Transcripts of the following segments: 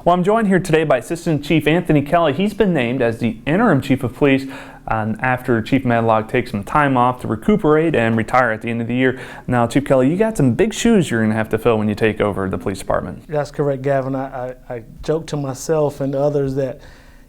Well, I'm joined here today by Assistant Chief Anthony Kelly. He's been named as the interim Chief of Police after Chief Medlock takes some time off to recuperate and retire at the end of the year. Now, Chief Kelly, you got some big shoes you're going to have to fill when you take over the police department. That's correct, Gavin. I joke to myself and others that,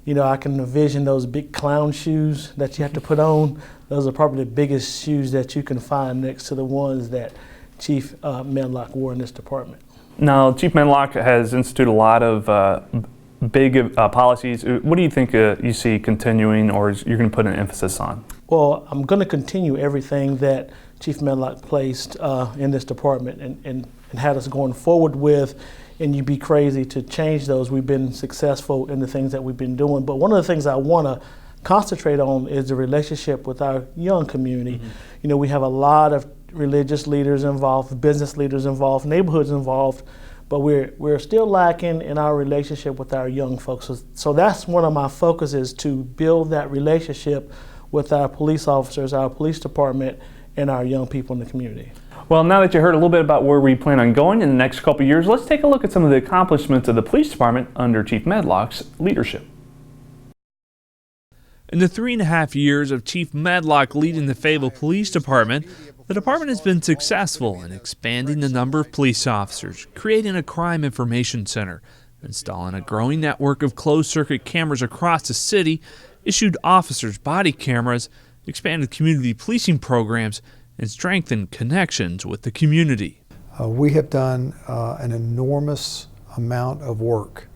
you know, I can envision those big clown shoes that you have to put on. Those are probably the biggest shoes that you can find next to the ones that Chief Medlock wore in this department. Now, Chief Medlock has instituted a lot of big policies. What do you think you see continuing, or you're going to put an emphasis on? Well, I'm going to continue everything that Chief Medlock placed in this department and had us going forward with, and you'd be crazy to change those. We've been successful in the things that we've been doing, but one of the things I want to concentrate on is the relationship with our young community. Mm-hmm. You know, we have a lot of religious leaders involved, business leaders involved, neighborhoods involved, but we're still lacking in our relationship with our young folks. So that's one of my focuses, to build that relationship with our police officers, our police department, and our young people in the community. Well, now that you heard a little bit about where we plan on going in the next couple of years, let's take a look at some of the accomplishments of the police department under Chief Medlock's leadership. In the 3.5 years of Chief Medlock leading the Fayetteville Police Department, the department has been successful in expanding the number of police officers, creating a crime information center, installing a growing network of closed-circuit cameras across the city, issued officers body cameras, expanded community policing programs, and strengthened connections with the community. We have done an enormous amount of work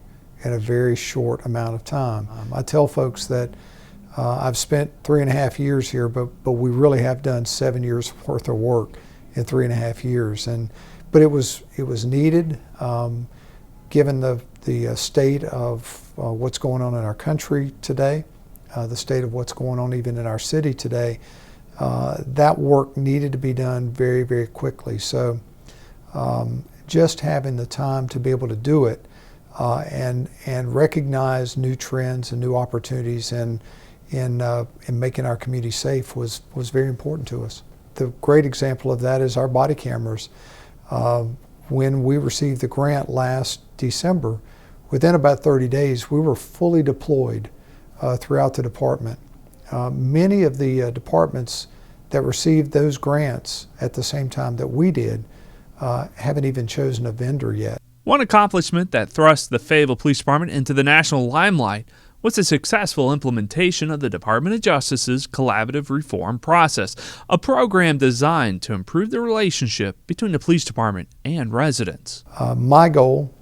in a very short amount of time. I tell folks that I've spent 3.5 years here, but we really have done 7 years worth of work in 3.5 years. But it was needed, given the state of what's going on in our country today, the state of what's going on even in our city today. That work needed to be done very, very quickly. So just having the time to be able to do it and recognize new trends and new opportunities in making our community safe was very important to us. The great example of that is our body cameras. When we received the grant last December, within about 30 days, we were fully deployed throughout the department. Many of the departments that received those grants at the same time that we did haven't even chosen a vendor yet. One accomplishment that thrust the Fayetteville Police Department into the national limelight was the successful implementation of the Department of Justice's collaborative reform process, a program designed to improve the relationship between the police department and residents. My goal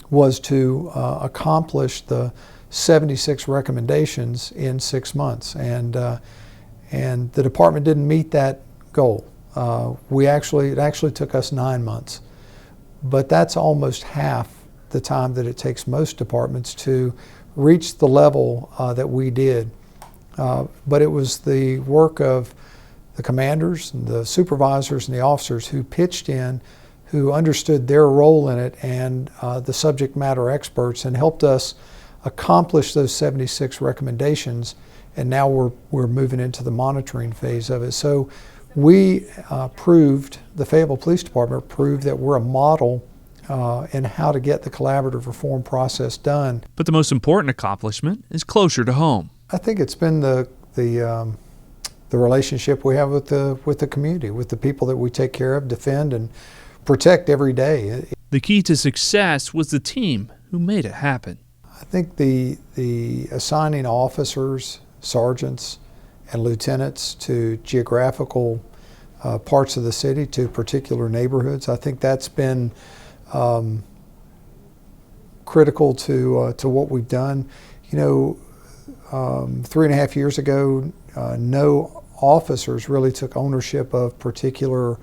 was to accomplish the 76 recommendations in 6 months, and the department didn't meet that goal. It actually took us 9 months, but that's almost half the time that it takes most departments to reach the level that we did. But it was the work of the commanders and the supervisors and the officers who pitched in, who understood their role in it, and the subject matter experts, and helped us accomplish those 76 recommendations. And now we're moving into the monitoring phase of it. So we the Fayetteville Police Department proved that we're a model and how to get the collaborative reform process done. But the most important accomplishment is closer to home. I think it's been the relationship we have with the community, with the people that we take care of, defend, and protect every day. The key to success was the team who made it happen. I think the assigning officers, sergeants, and lieutenants to geographical parts of the city, to particular neighborhoods, I think that's been critical to what we've done. You know, 3.5 years ago, no officers really took ownership of particular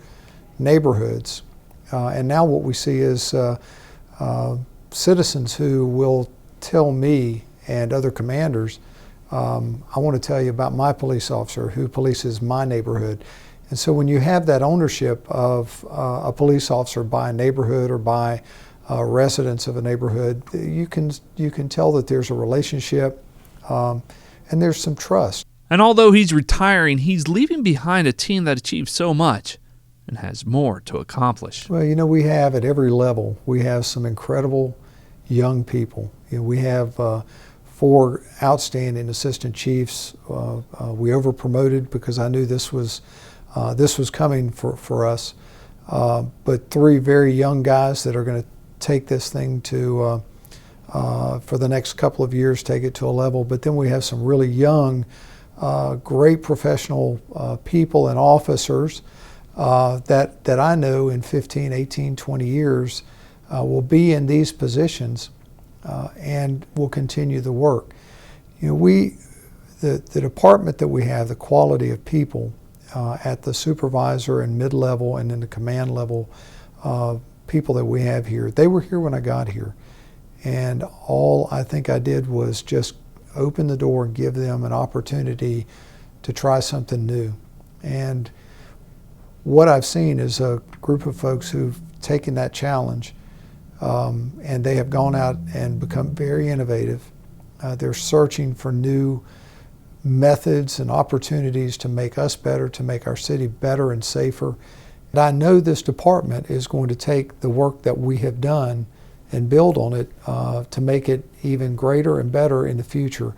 neighborhoods, and now what we see is citizens who will tell me and other commanders, I want to tell you about my police officer who polices my neighborhood. And so when you have that ownership of a police officer by a neighborhood or by residents of a neighborhood, you can tell that there's a relationship and there's some trust. And although he's retiring, he's leaving behind a team that achieved so much and has more to accomplish. Well, you know, we have at every level, we have some incredible young people. We have 4 outstanding assistant chiefs. We over promoted because I knew this was coming for us. But 3 very young guys that are going to take this thing to, for the next couple of years, take it to a level. But then we have some really young, great professional people and officers that I know in 15, 18, 20 years will be in these positions and will continue the work. The department that we have, the quality of people at the supervisor and mid-level and in the command level people that we have here, they were here when I got here. And all I think I did was just open the door and give them an opportunity to try something new. And what I've seen is a group of folks who've taken that challenge and they have gone out and become very innovative. They're searching for new methods and opportunities to make us better, to make our city better and safer. And I know this department is going to take the work that we have done and build on it to make it even greater and better in the future.